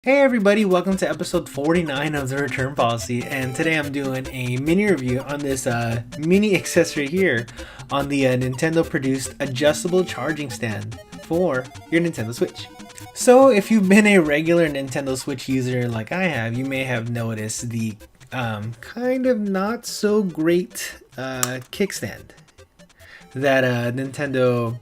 Hey everybody, welcome to episode 49 of the Return Policy, and today I'm doing a mini review on this mini accessory here on the Nintendo produced adjustable charging stand for your Nintendo Switch. So if you've been a regular Nintendo Switch user like I have, you may have noticed the kind of not so great kickstand that Nintendo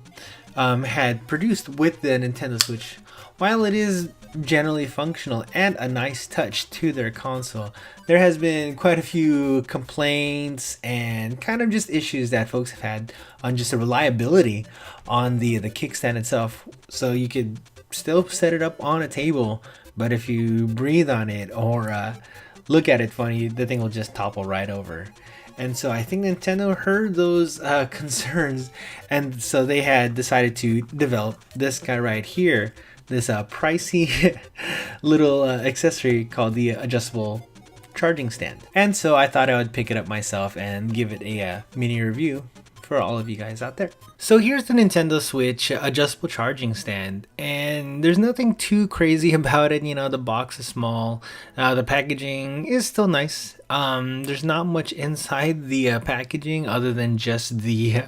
had produced with the Nintendo Switch. While it is generally functional and a nice touch to their console, there has been quite a few complaints and kind of just issues that folks have had on just the reliability on the kickstand itself. So you could still set it up on a table, but if you breathe on it or look at it funny, the thing will just topple right over. And so I think Nintendo heard those concerns, and so they had decided to develop this guy right here, this pricey little accessory called the adjustable charging stand. And so I thought I would pick it up myself and give it a mini review for all of you guys out there. So here's the Nintendo Switch adjustable charging stand, and there's nothing too crazy about it. You know, the box is small, the packaging is still nice. There's not much inside the packaging other than just the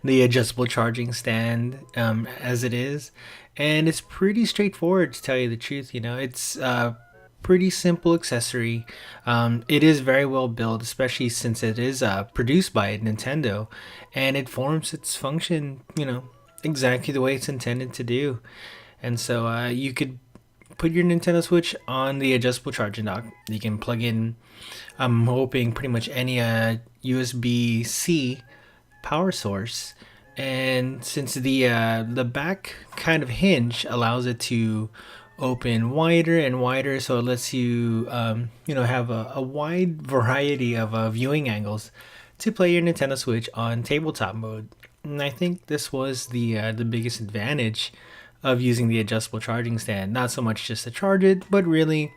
adjustable charging stand as it is, and it's pretty straightforward, to tell you the truth. You know, it's pretty simple accessory. It is very well built, especially since it is produced by Nintendo, and it forms its function, you know, exactly the way it's intended to do. And so you could put your Nintendo Switch on the adjustable charging dock. You can plug in, I'm hoping, pretty much any USB-C power source. And since the back kind of hinge allows it to open wider and wider, so it lets you have a wide variety of viewing angles to play your Nintendo Switch on tabletop mode. And I think this was the biggest advantage of using the adjustable charging stand. Not so much just to charge it, but really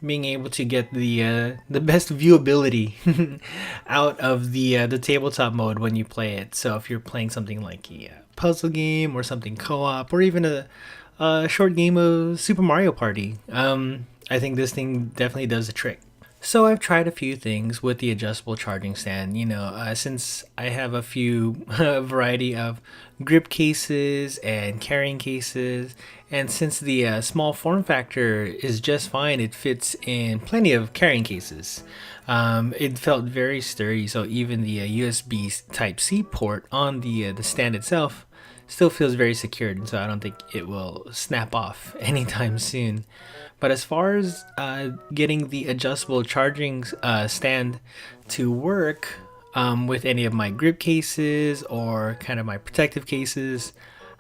being able to get the best viewability out of the tabletop mode when you play it. So if you're playing something like a puzzle game or something co-op, or even a short game of Super Mario Party, I think this thing definitely does the trick. So I've tried a few things with the adjustable charging stand. You know, since I have a few variety of grip cases and carrying cases, and since the small form factor is just fine, it fits in plenty of carrying cases. It felt very sturdy, so even the USB Type-C port on the stand itself still feels very secured, and so I don't think it will snap off anytime soon. But as far as getting the adjustable charging stand to work with any of my grip cases or kind of my protective cases,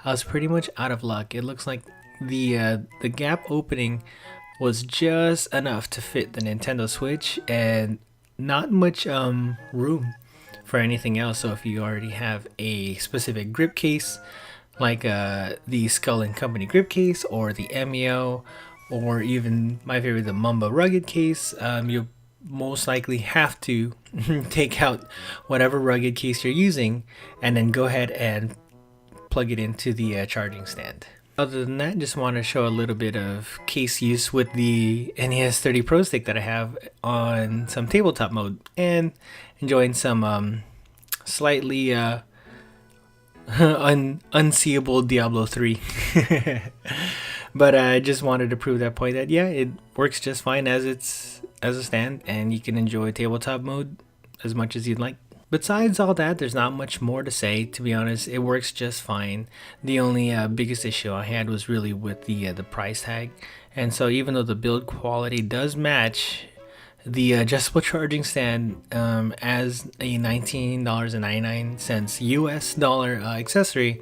I was pretty much out of luck. It looks like the gap opening was just enough to fit the Nintendo Switch, and not much room for anything else. So if you already have a specific grip case, like the Skull and Company grip case or the MEO, or even my favorite, the Mamba rugged case, you'll most likely have to take out whatever rugged case you're using and then go ahead and plug it into the charging stand. Other than that, just want to show a little bit of case use with the NES 30 Pro Stick that I have on some tabletop mode, and enjoying some slightly unseeable Diablo 3. But I just wanted to prove that point, that yeah, it works just fine as a stand, and you can enjoy tabletop mode as much as you'd like. Besides all that, there's not much more to say, to be honest. It works just fine. The only biggest issue I had was really with the price tag. And so even though the build quality does match the adjustable charging stand as a $19.99 US dollar accessory,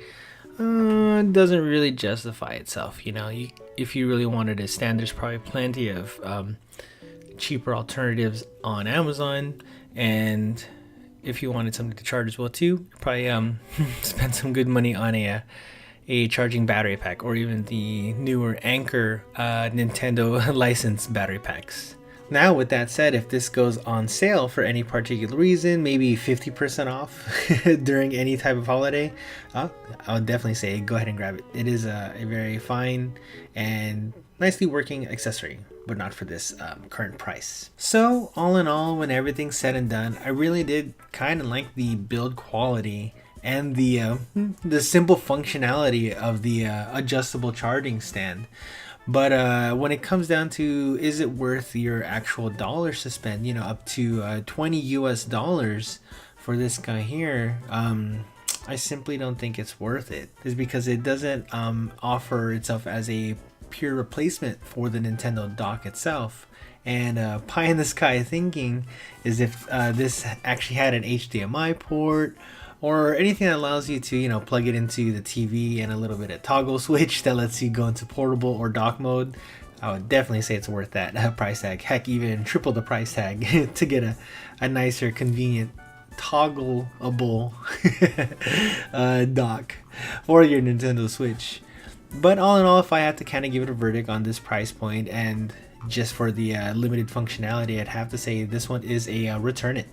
it doesn't really justify itself. You know, if you really wanted a stand, there's probably plenty of cheaper alternatives on Amazon, and if you wanted something to charge as well too, probably spend some good money on a charging battery pack, or even the newer Anchor Nintendo licensed battery packs. Now, with that said, if this goes on sale for any particular reason, maybe 50% off during any type of holiday, I would definitely say go ahead and grab it. It is a very fine and nicely working accessory, but not for this current price. So all in all, when everything's said and done, I really did kind of like the build quality and the simple functionality of the adjustable charging stand. But when it comes down to, is it worth your actual dollars to spend, you know, up to 20 US dollars for this guy here, I simply don't think it's worth it. Is because it doesn't offer itself as a pure replacement for the Nintendo dock itself. And pie in the sky thinking is if this actually had an HDMI port or anything that allows you to, you know, plug it into the TV and a little bit of toggle switch that lets you go into portable or dock mode, I would definitely say it's worth that price tag. Heck, even triple the price tag to get a nicer, convenient, toggleable dock for your Nintendo Switch. But all in all, if I had to kind of give it a verdict on this price point and just for the limited functionality, I'd have to say this one is a return it.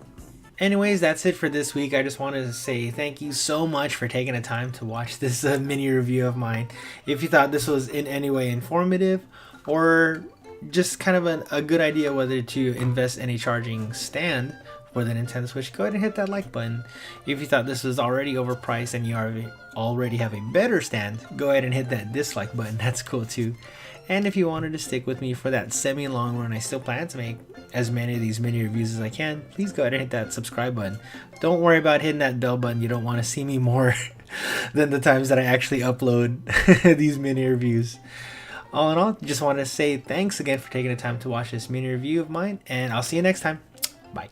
Anyways, that's it for this week. I just wanted to say thank you so much for taking the time to watch this mini review of mine. If you thought this was in any way informative or just kind of a good idea whether to invest in a charging stand for the Nintendo Switch, go ahead and hit that like button. If you thought this was already overpriced and you already have a better stand, go ahead and hit that dislike button. That's cool too. And if you wanted to stick with me for that semi-long run, I still plan to make as many of these mini reviews as I can. Please go ahead and hit that subscribe button. Don't worry about hitting that bell button. You don't want to see me more than the times that I actually upload these mini reviews. All in all, just want to say thanks again for taking the time to watch this mini review of mine, and I'll see you next time. Bye.